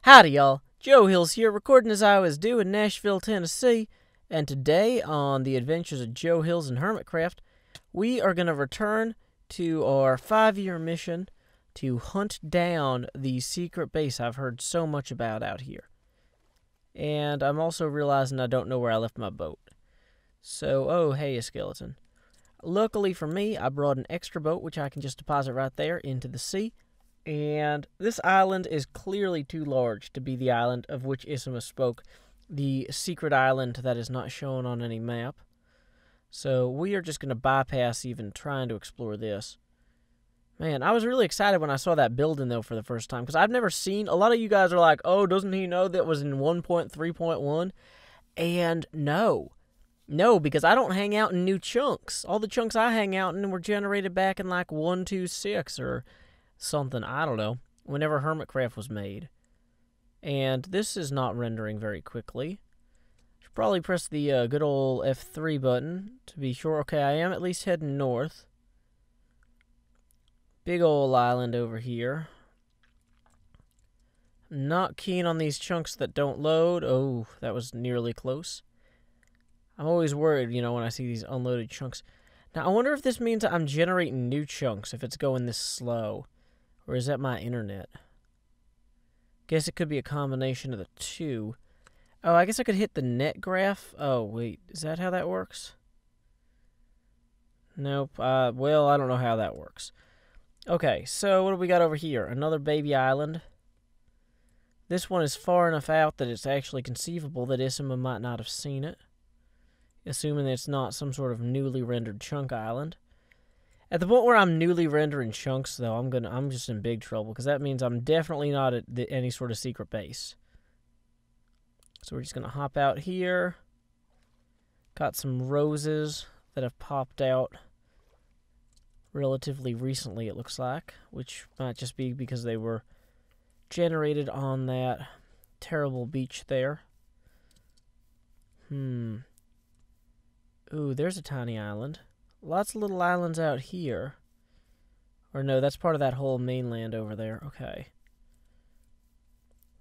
Howdy, y'all. Joe Hills here, recording as I always do in Nashville, Tennessee. And today, on the adventures of Joe Hills and Hermitcraft, we are going to return to our 5-year mission to hunt down the secret base I've heard so much about out here. And I'm also realizing I don't know where I left my boat. So, oh, hey, a skeleton. Luckily for me, I brought an extra boat, which I can just deposit right there into the sea. And this island is clearly too large to be the island of which Xisuma spoke, the secret island that is not shown on any map. So we are just going to bypass even trying to explore this. Man, I was really excited when I saw that building, though, for the first time, because I've never seen... A lot of you guys are like, oh, doesn't he know that was in 1.3.1? And no, because I don't hang out in new chunks. All the chunks I hang out in were generated back in like 1.2.6 or... something, I don't know, whenever Hermitcraft was made. And this is not rendering very quickly. Should probably press the good old F3 button to be sure. Okay, I am at least heading north. Big old island over here. Not keen on these chunks that don't load. Oh, that was nearly close. I'm always worried, you know, when I see these unloaded chunks. Now, I wonder if this means I'm generating new chunks if it's going this slow. Or is that my internet? Guess it could be a combination of the two. Oh, I guess I could hit the net graph. Oh, wait. Is that how that works? Nope. Well, I don't know how that works. Okay, so what do we got over here? Another baby island. This one is far enough out that it's actually conceivable that Xisuma might not have seen it. Assuming that it's not some sort of newly rendered chunk island. At the point where I'm newly rendering chunks, though, I'm just in big trouble, because that means I'm definitely not at any sort of secret base. So we're just going to hop out here. Got some roses that have popped out relatively recently, it looks like, which might just be because they were generated on that terrible beach there. Ooh, there's a tiny island. Lots of little islands out here. Or no, that's part of that whole mainland over there. Okay.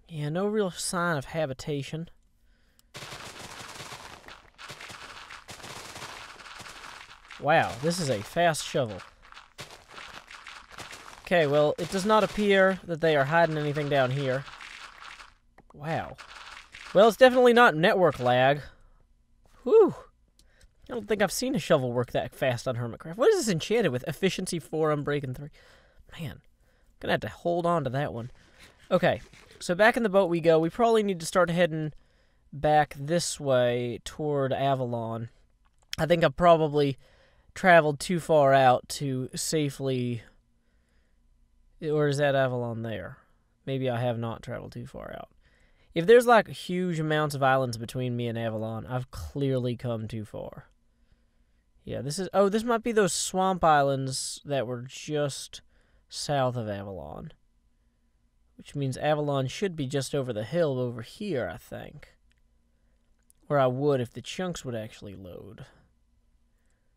Yeah, no real sign of habitation. Wow, this is a fast shovel. Okay, well, it does not appear that they are hiding anything down here. Wow. Well, it's definitely not network lag. Whew. I don't think I've seen a shovel work that fast on Hermitcraft. What is this enchanted with? Efficiency 4, Unbreaking 3. Man, I'm going to have to hold on to that one. Okay, so back in the boat we go. We probably need to start heading back this way toward Avalon. I think I've probably traveled too far out to safely... Or is that Avalon there? Maybe I have not traveled too far out. If there's like huge amounts of islands between me and Avalon, I've clearly come too far. Yeah, this is... Oh, this might be those swamp islands that were just south of Avalon. Which means Avalon should be just over the hill over here, I think. Or I would if the chunks would actually load.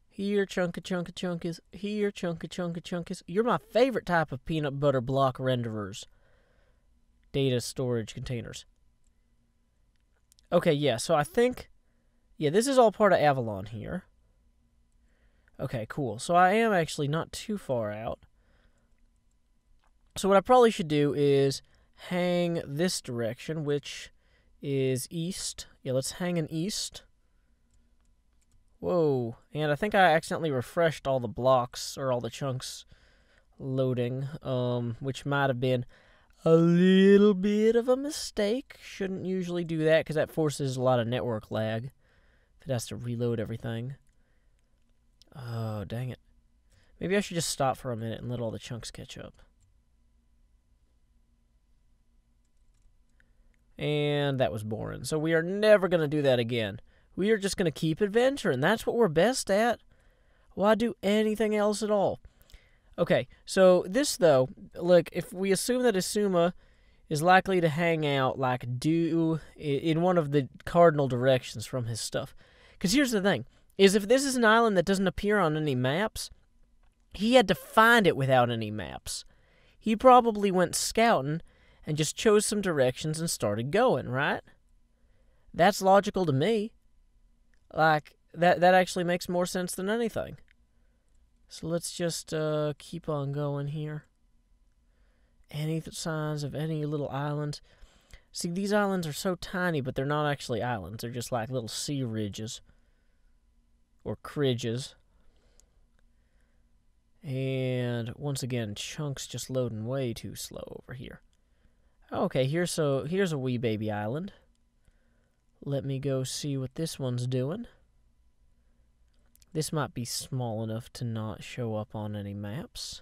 Here, chunka-chunka-chunkies. Here, chunka-chunka-chunkies. You're my favorite type of peanut butter block renderers. Data storage containers. Okay, yeah, so I think... Yeah, this is all part of Avalon here. Okay, cool. So I am actually not too far out. So what I probably should do is hang this direction, which is east. Yeah, let's hang an east. Whoa. And I think I accidentally refreshed all the blocks, or all the chunks loading, which might have been a little bit of a mistake. Shouldn't usually do that, because that forces a lot of network lag. If it has to reload everything. Oh, dang it. Maybe I should just stop for a minute and let all the chunks catch up. And that was boring. So we are never going to do that again. We are just going to keep adventuring. That's what we're best at. Why do anything else at all? Okay, so this, though, look, if we assume that Xisuma is likely to hang out, like, due in one of the cardinal directions from his stuff. Because here's the thing. Is if this is an island that doesn't appear on any maps, he had to find it without any maps. He probably went scouting and just chose some directions and started going, right? That's logical to me. Like, that actually makes more sense than anything. So let's just keep on going here. Any signs of any little islands? See, these islands are so tiny, but they're not actually islands. They're just like little sea ridges. Or cridges. And once again, Chunk's just loading way too slow over here. Okay, here's a wee baby island. Let me go see what this one's doing. This might be small enough to not show up on any maps.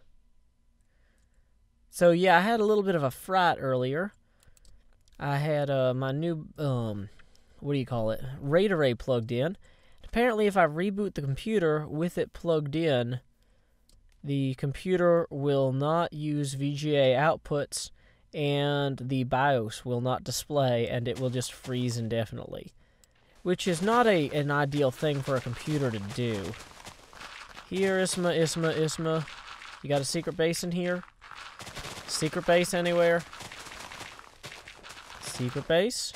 So yeah, I had a little bit of a fright earlier. I had my new, what do you call it, RAID array plugged in. Apparently if I reboot the computer with it plugged in, the computer will not use VGA outputs and the BIOS will not display and it will just freeze indefinitely. Which is not an ideal thing for a computer to do. Here, Xisuma. You got a secret base in here? Secret base anywhere? Secret base?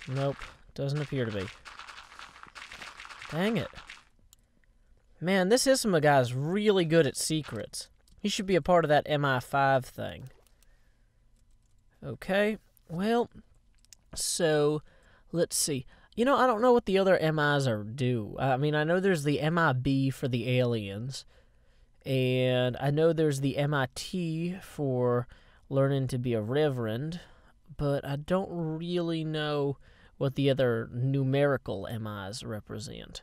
Nope. Doesn't appear to be. Dang it. Man, this Xisuma guy is really good at secrets. He should be a part of that MI5 thing. Okay. Well, so, let's see. You know, I don't know what the other MIs are do. I mean, I know there's the MIB for the aliens. And I know there's the MIT for learning to be a reverend. But I don't really know what the other numerical MIs represent.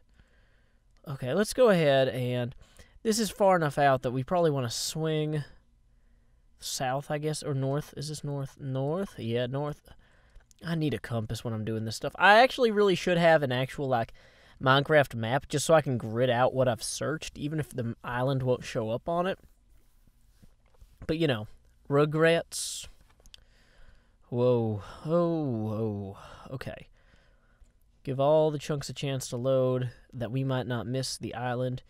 Okay, let's go ahead and... This is far enough out that we probably want to swing south, I guess, or north. Is this north? North? Yeah, north. I need a compass when I'm doing this stuff. I actually really should have an actual, like, Minecraft map just so I can grid out what I've searched, even if the island won't show up on it. But, you know, regrets. Whoa. Oh. Okay. Give all the chunks a chance to load that we might not miss the island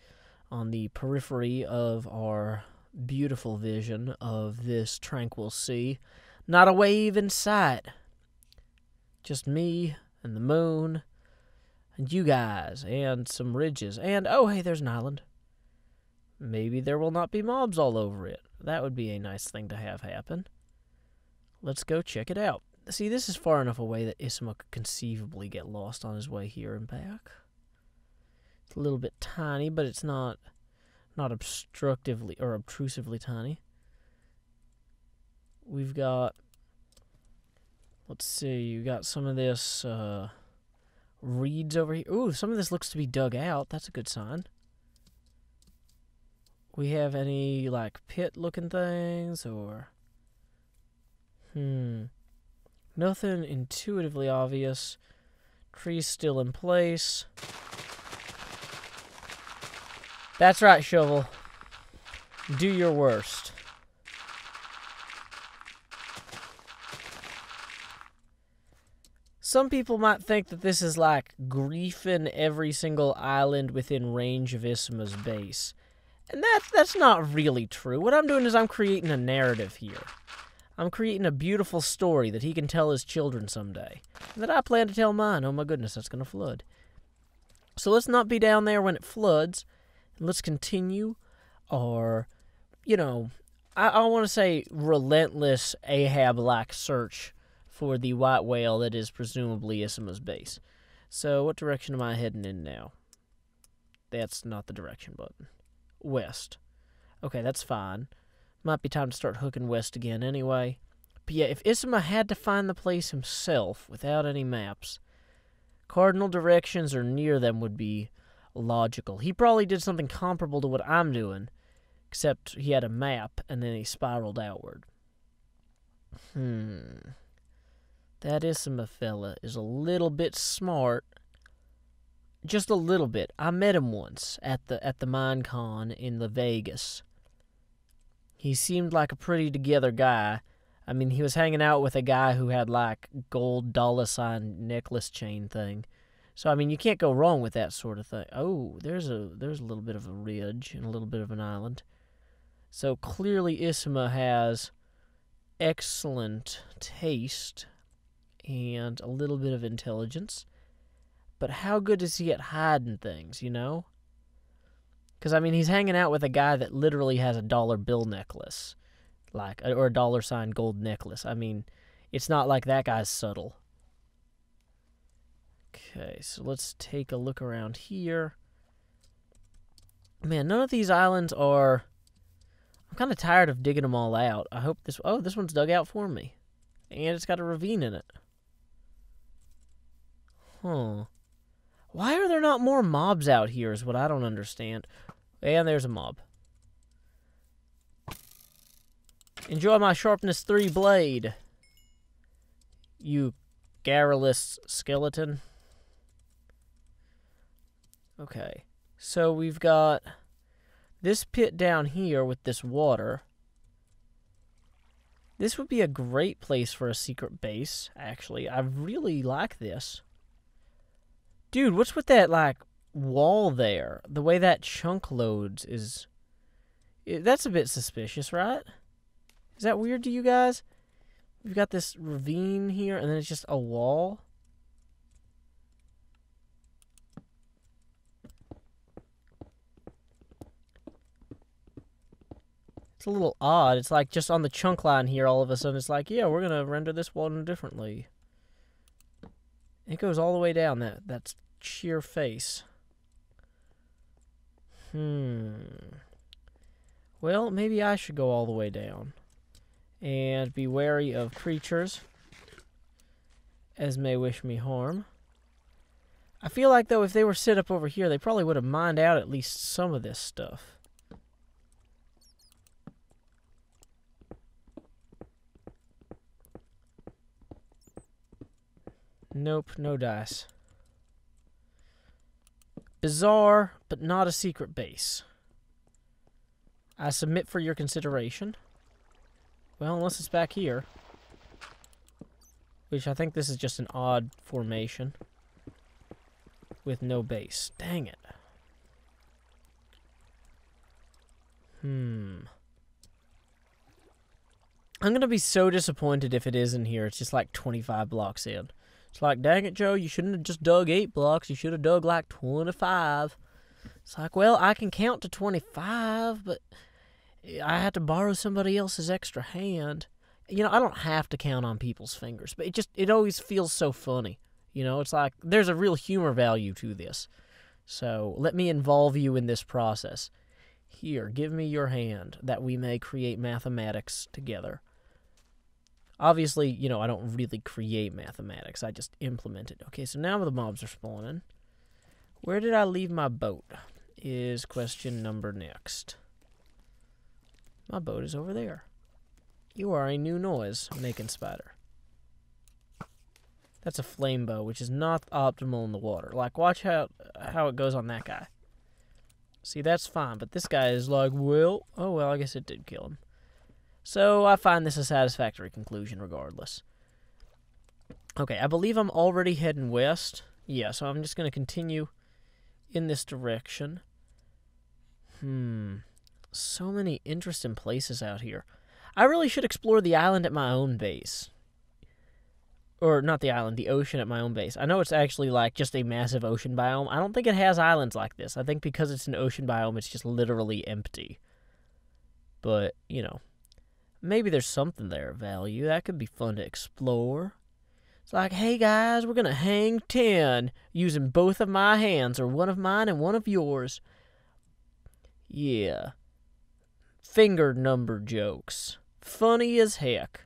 on the periphery of our beautiful vision of this tranquil sea. Not a wave in sight. Just me and the moon and you guys and some ridges. And, oh, hey, there's an island. Maybe there will not be mobs all over it. That would be a nice thing to have happen. Let's go check it out. See, this is far enough away that Xisuma could conceivably get lost on his way here and back. It's a little bit tiny, but it's not obstructively or obtrusively tiny. We've got, let's see, you got some of this reeds over here. Ooh, some of this looks to be dug out. That's a good sign. We have any, like, pit-looking things, or... Nothing intuitively obvious. Trees still in place. That's right, Shovel. Do your worst. Some people might think that this is like griefing every single island within range of Xisuma's base. And that's not really true. What I'm doing is I'm creating a narrative here. I'm creating a beautiful story that he can tell his children someday. And that I plan to tell mine. Oh my goodness, that's going to flood. So let's not be down there when it floods. Let's continue our, you know, I want to say relentless Ahab-like search for the white whale that is presumably Xisuma's base. So what direction am I heading in now? That's not the direction button. West. Okay, that's fine. Might be time to start hooking west again anyway. But yeah, if Xisuma had to find the place himself without any maps, cardinal directions or near them would be logical. He probably did something comparable to what I'm doing, except he had a map and then he spiraled outward. That Xisuma fella is a little bit smart. Just a little bit. I met him once at the Minecon in the Vegas. He seemed like a pretty together guy. I mean, he was hanging out with a guy who had like gold dollar sign necklace chain thing. So I mean, you can't go wrong with that sort of thing. Oh, there's a little bit of a ridge and a little bit of an island. So clearly Xisuma has excellent taste and a little bit of intelligence. But how good is he at hiding things, you know? Because, I mean, he's hanging out with a guy that literally has a dollar bill necklace. Or a $ gold necklace. I mean, it's not like that guy's subtle. Okay, so let's take a look around here. Man, none of these islands are... I'm kind of tired of digging them all out. I hope this... Oh, this one's dug out for me. And it's got a ravine in it. Huh. Why are there not more mobs out here is what I don't understand. And there's a mob. Enjoy my sharpness 3 blade. You garrulous skeleton. Okay. So we've got this pit down here with this water. This would be a great place for a secret base, actually. I really like this. Dude, what's with that, like, wall there? The way that chunk loads is... That's a bit suspicious, right? Is that weird to you guys? We've got this ravine here, and then it's just a wall. It's a little odd. It's like just on the chunk line here, all of a sudden it's like, yeah, we're going to render this one differently. It goes all the way down that sheer face. Well, maybe I should go all the way down. And be wary of creatures as may wish me harm. I feel like, though, if they were set up over here, they probably would have mined out at least some of this stuff. Nope, no dice. Bizarre, but not a secret base. I submit for your consideration. Well, unless it's back here. Which I think this is just an odd formation. With no base. Dang it. I'm gonna be so disappointed if it is in here. It's just like 25 blocks in. It's like, dang it, Joe, you shouldn't have just dug 8 blocks. You should have dug like 25. It's like, well, I can count to 25, but I had to borrow somebody else's extra hand. You know, I don't have to count on people's fingers, but it always feels so funny. You know, it's like there's a real humor value to this. So let me involve you in this process. Here, give me your hand that we may create mathematics together. Obviously, you know, I don't really create mathematics. I just implement it. Okay, so now the mobs are spawning. Where did I leave my boat? Is question number next. My boat is over there. You are a new noise-making spider. That's a flame bow, which is not optimal in the water. Like, watch how it goes on that guy. See, that's fine, but this guy is like, well, oh well, I guess it did kill him. So I find this a satisfactory conclusion regardless. Okay, I believe I'm already heading west. Yeah, so I'm just going to continue in this direction. So many interesting places out here. I really should explore the island at my own base. Or, not the island, the ocean at my own base. I know it's actually, like, just a massive ocean biome. I don't think it has islands like this. I think because it's an ocean biome, it's just literally empty. But, you know, maybe there's something there of value. That could be fun to explore. It's like, hey, guys, we're going to hang 10 using both of my hands, or one of mine and one of yours. Yeah. Finger number jokes. Funny as heck.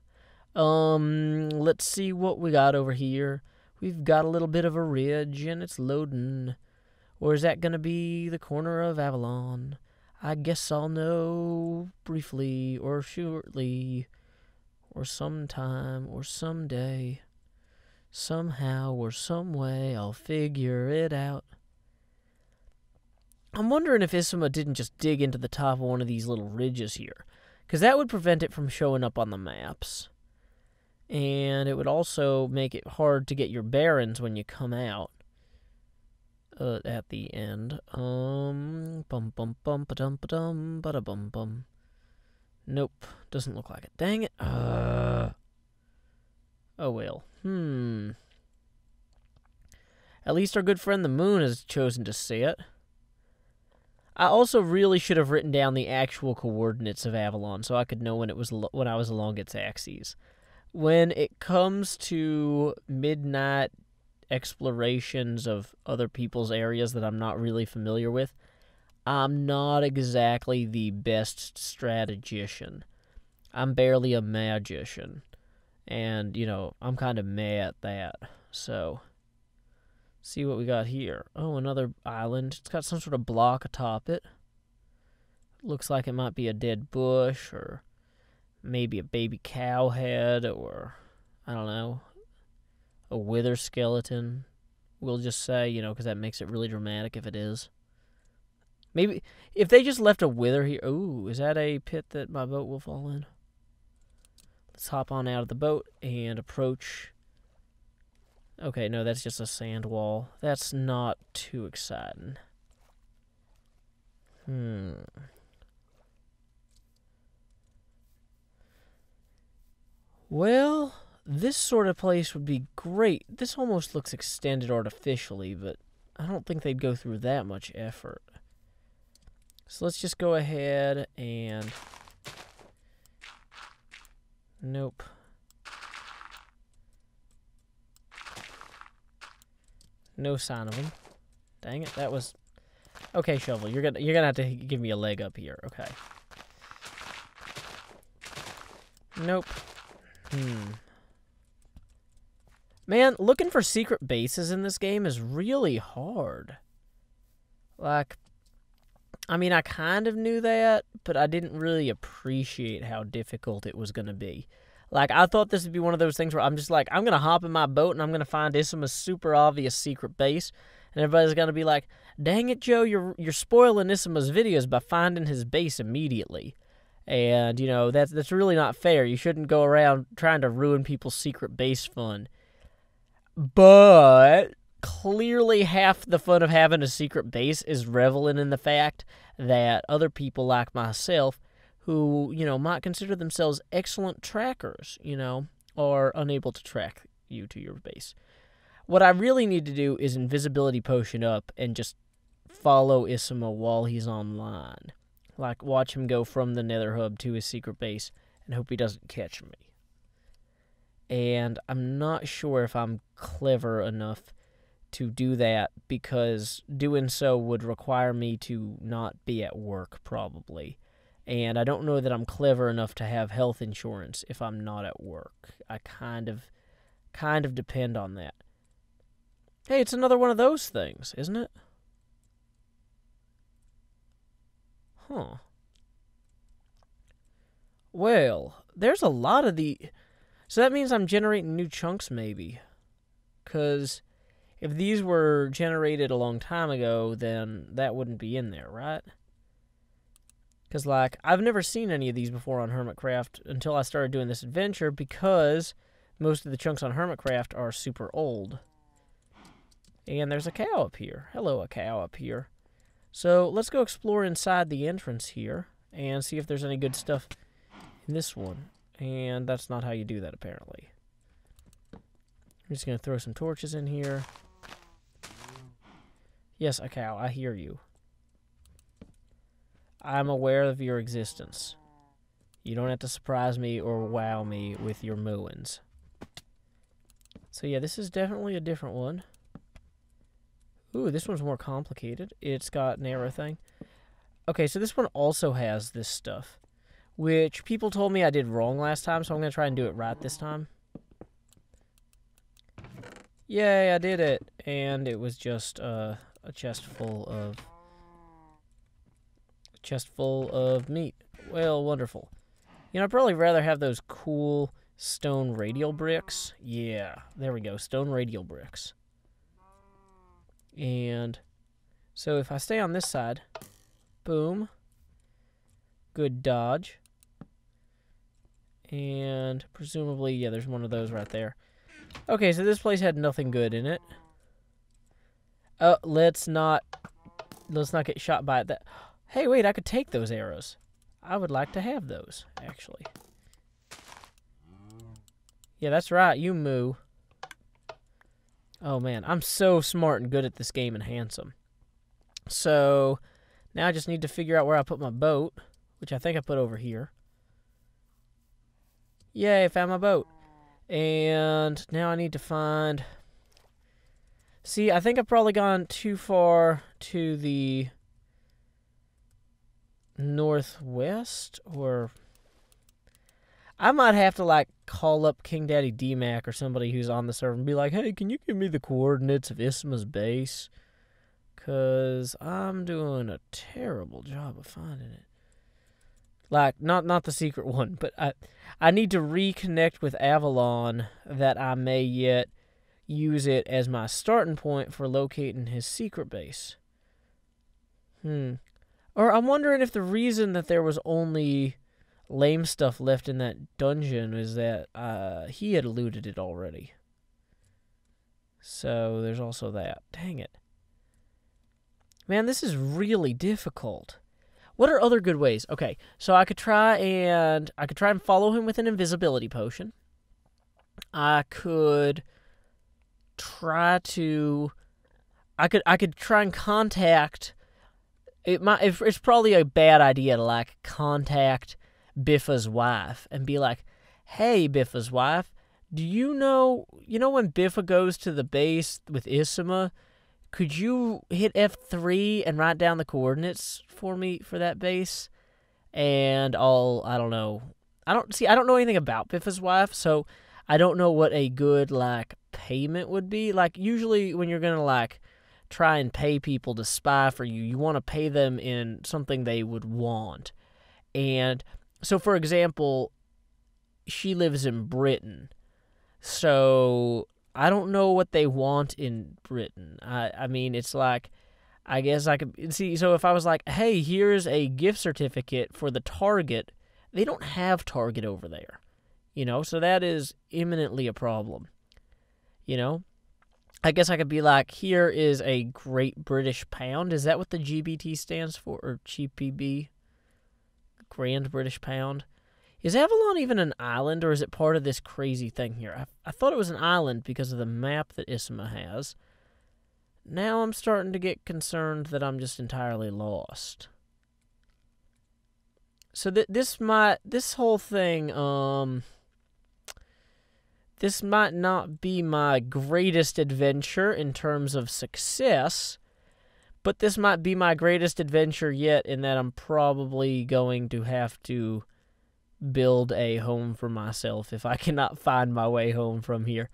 Let's see what we got over here. We've got a little bit of a ridge, and it's loading. Or is that going to be the corner of Avalon? I guess I'll know briefly, or shortly, or sometime, or someday. Somehow or some way, I'll figure it out. I'm wondering if Xisuma didn't just dig into the top of one of these little ridges here, because that would prevent it from showing up on the maps. And it would also make it hard to get your bearings when you come out at the end. Bum bum bum ba dum ba dum ba da bum bum. Nope. Doesn't look like it. Dang it. Oh, well. At least our good friend the moon has chosen to see it. I also really should have written down the actual coordinates of Avalon so I could know when I was along its axes. When it comes to midnight explorations of other people's areas that I'm not really familiar with, I'm not exactly the best strategician. I'm barely a magician. And, you know, I'm kind of meh at that. So, see what we got here. Oh, another island. It's got some sort of block atop it. Looks like it might be a dead bush, or maybe a baby cow head, or, I don't know, a wither skeleton. We'll just say, you know, because that makes it really dramatic if it is. Maybe, if they just left a wither here. Ooh, is that a pit that my boat will fall in? Let's hop on out of the boat and approach. Okay, no, that's just a sand wall. That's not too exciting. Well, this sort of place would be great. This almost looks extended artificially, but I don't think they'd go through that much effort. So let's just go ahead and... Nope. No sign of him. Dang it, that was... Okay, Shovel, you're gonna have to give me a leg up here. Okay. Nope. Man, looking for secret bases in this game is really hard. Like, I mean, I kind of knew that, but I didn't really appreciate how difficult it was gonna be. Like, I thought this would be one of those things where I'm just like, I'm going to hop in my boat and I'm going to find Xisuma's super obvious secret base. And everybody's going to be like, dang it, Joe, you're spoiling Xisuma's videos by finding his base immediately. And, you know, that's really not fair. You shouldn't go around trying to ruin people's secret base fun. But clearly half the fun of having a secret base is reveling in the fact that other people like myself who, you know, might consider themselves excellent trackers, you know, are unable to track you to your base. What I really need to do is invisibility potion up and just follow Xisuma while he's online. Like, watch him go from the nether hub to his secret base and hope he doesn't catch me. And I'm not sure if I'm clever enough to do that, because doing so would require me to not be at work, probably. And I don't know that I'm clever enough to have health insurance if I'm not at work. I kind of depend on that. Hey, it's another one of those things, isn't it? Huh. Well, there's a lot of the... So that means I'm generating new chunks, maybe. Because if these were generated a long time ago, then that wouldn't be in there, right? Because, like, I've never seen any of these before on Hermitcraft until I started doing this adventure, because most of the chunks on Hermitcraft are super old. And there's a cow up here. Hello, a cow up here. So let's go explore inside the entrance here and see if there's any good stuff in this one. And that's not how you do that, apparently. I'm just going to throw some torches in here. Yes, a cow, I hear you. I'm aware of your existence. You don't have to surprise me or wow me with your mooings. So yeah, this is definitely a different one. Ooh, this one's more complicated. It's got an arrow thing. Okay, so this one also has this stuff, which people told me I did wrong last time, so I'm going to try and do it right this time. Yay, I did it! And it was just a chest full of meat. Well, wonderful. You know, I'd probably rather have those cool stone radial bricks. Yeah, there we go, stone radial bricks. And so if I stay on this side, boom, good dodge. And presumably, yeah, there's one of those right there. Okay, so this place had nothing good in it. Oh, let's not get shot by that. Hey, wait, I could take those arrows. I would like to have those, actually. Yeah, that's right, you moo. Oh, man, I'm so smart and good at this game and handsome. So, now I just need to figure out where I put my boat, which I think I put over here. Yay, I found my boat. And now I need to find... See, I think I've probably gone too far to the northwest, or... I might have to, like, call up King Daddy D-Mac or somebody who's on the server and be like, hey, can you give me the coordinates of Xisuma's base? Because I'm doing a terrible job of finding it. Like, not the secret one, but I need to reconnect with Avalon that I may yet use it as my starting point for locating his secret base. Or I'm wondering if the reason that there was only lame stuff left in that dungeon is that he had looted it already. So there's also that. Dang it. Man, this is really difficult. What are other good ways? Okay, so I could try and follow him with an invisibility potion. I could try to I could try and contact it's probably a bad idea to like contact Biffa's wife and be like, "Hey, Biffa's wife, do you know when Biffa goes to the base with Xisuma, could you hit F3 and write down the coordinates for me for that base?" And I don't know anything about Biffa's wife, so I don't know what a good like payment would be. Like usually when you're going to like try and pay people to spy for you, you want to pay them in something they would want. And so, for example, she lives in Britain. So, I don't know what they want in Britain. I mean, it's like, I guess I could... See, so if I was like, hey, here's a gift certificate for the Target, they don't have Target over there. You know, so that is imminently a problem. You know? I guess I could be like, here is a Great British Pound. Is that what the GBT stands for? Or GPB? Grand British Pound. Is Avalon even an island, or is it part of this crazy thing here? I thought it was an island because of the map that Xisuma has. Now I'm starting to get concerned that I'm just entirely lost. So this whole thing, this might not be my greatest adventure in terms of success, but this might be my greatest adventure yet in that I'm probably going to have to build a home for myself if I cannot find my way home from here.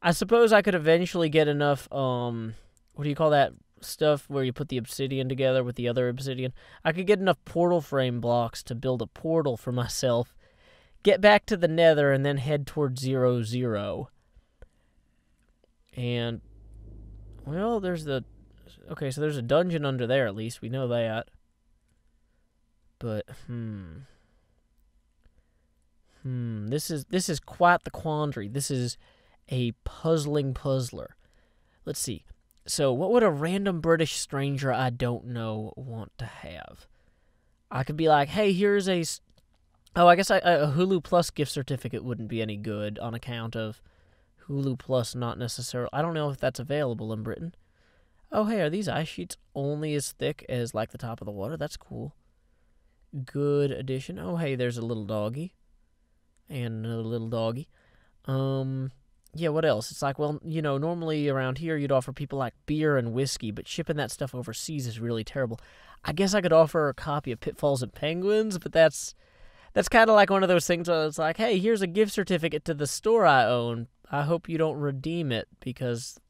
I suppose I could eventually get enough, what do you call that stuff where you put the obsidian together with the other obsidian? I could get enough portal frame blocks to build a portal for myself, get back to the nether, and then head towards 0-0. And, well, there's the... Okay, so there's a dungeon under there, at least. We know that. But, This is quite the quandary. This is a puzzling puzzler. Let's see. So, what would a random British stranger I don't know want to have? I could be like, hey, here's a... Oh, I guess a Hulu Plus gift certificate wouldn't be any good on account of Hulu Plus not necessarily... I don't know if that's available in Britain. Oh, hey, are these ice sheets only as thick as, like, the top of the water? That's cool. Good addition. Oh, hey, there's a little doggy. And another little doggy. Yeah, what else? It's like, well, you know, normally around here you'd offer people, like, beer and whiskey, but shipping that stuff overseas is really terrible. I guess I could offer a copy of Pitfalls and Penguins, but that's kind of like one of those things where it's like, hey, here's a gift certificate to the store I own. I hope you don't redeem it, because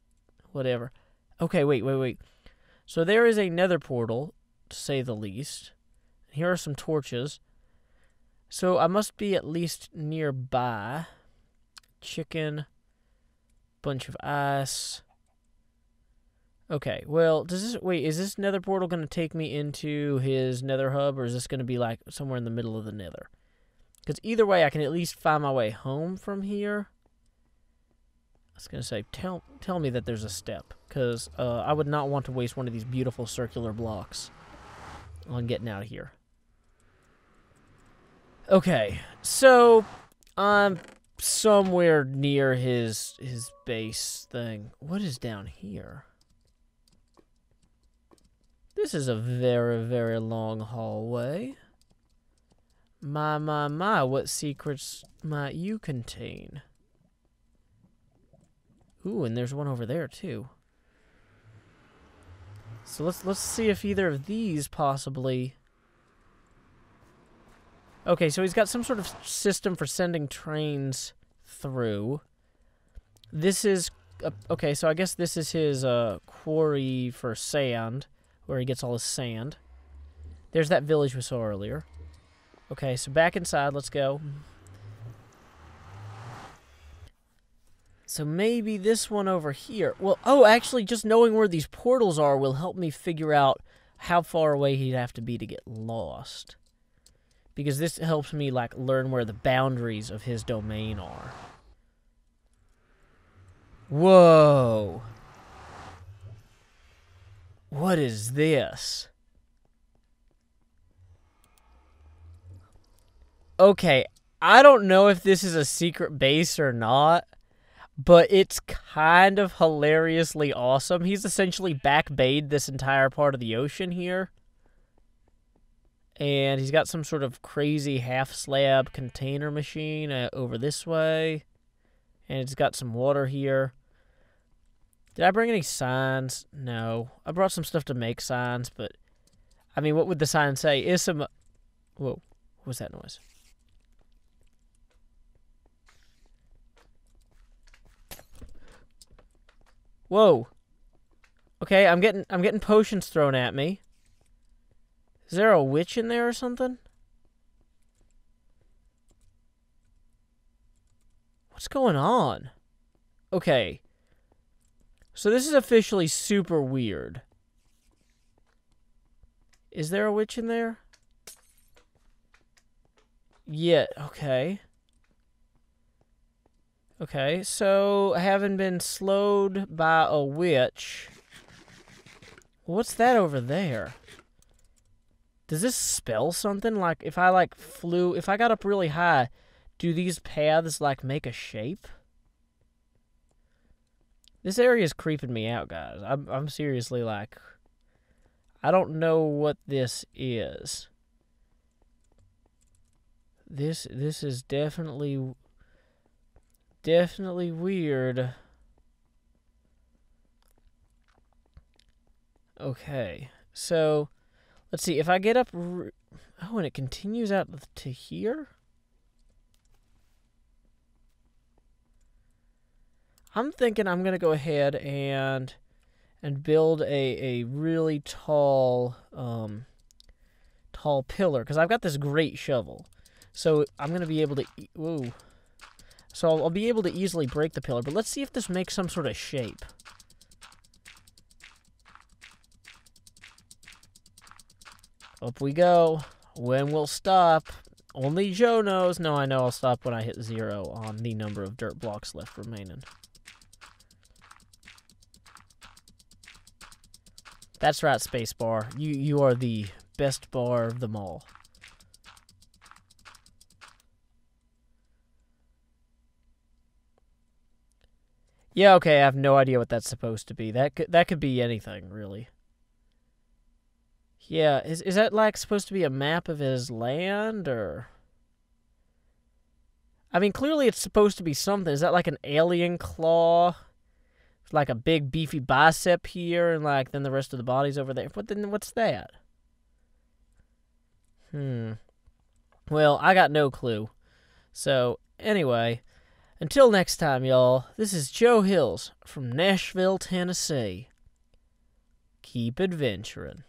whatever. Okay, wait. So there is a nether portal, to say the least. Here are some torches. So I must be at least nearby. Chicken. Bunch of ice. Okay, well, is this nether portal going to take me into his nether hub, or is this going to be like somewhere in the middle of the nether? Because either way, I can at least find my way home from here. I was going to say, tell me that there's a step, because I would not want to waste one of these beautiful circular blocks on getting out of here. Okay, so I'm somewhere near his base thing. What is down here? This is a very, very long hallway. My, what secrets might you contain? Ooh, and there's one over there, too. So let's see if either of these possibly... Okay, so he's got some sort of system for sending trains through. This is... okay, so I guess this is his quarry for sand, where he gets all his sand. There's that village we saw earlier. Okay, so back inside, let's go. So maybe this one over here. Well, oh, actually, just knowing where these portals are will help me figure out how far away he'd have to be to get lost. Because this helps me, like, learn where the boundaries of his domain are. Whoa. What is this? Okay, I don't know if this is a secret base or not, but it's kind of hilariously awesome. He's essentially back-bayed this entire part of the ocean here. And he's got some sort of crazy half-slab container machine over this way. And it's got some water here. Did I bring any signs? No. I brought some stuff to make signs, but... I mean, what would the sign say? Is some... Whoa. What was that noise? Whoa. Okay, I'm getting potions thrown at me. Is there a witch in there or something? What's going on? Okay. So this is officially super weird. Is there a witch in there? Yeah, okay. Okay, so having been slowed by a witch... What's that over there? Does this spell something? Like, if I, like, if I got up really high, do these paths, like, make a shape? This area is creeping me out, guys. I'm seriously, like... I don't know what this is. This is definitely weird. Okay, so let's see if I get up. Oh, and it continues out to here. I'm thinking I'm gonna go ahead and build a really tall pillar because I've got this great shovel. So I'm gonna be able to. Whoa. So I'll be able to easily break the pillar, but let's see if this makes some sort of shape. Up we go. When we'll stop, only Joe knows. No, I know I'll stop when I hit 0 on the number of dirt blocks left remaining. That's right, spacebar. You are the best bar of them all. Yeah, okay, I have no idea what that's supposed to be. That could be anything, really. Yeah, is that, like, supposed to be a map of his land, or... I mean, clearly it's supposed to be something. Is that, like, an alien claw? Like a big, beefy bicep here, and, like, then the rest of the body's over there. But then what's that? Well, I got no clue. So, anyway... Until next time, y'all, this is Joe Hills from Nashville, Tennessee. Keep adventuring.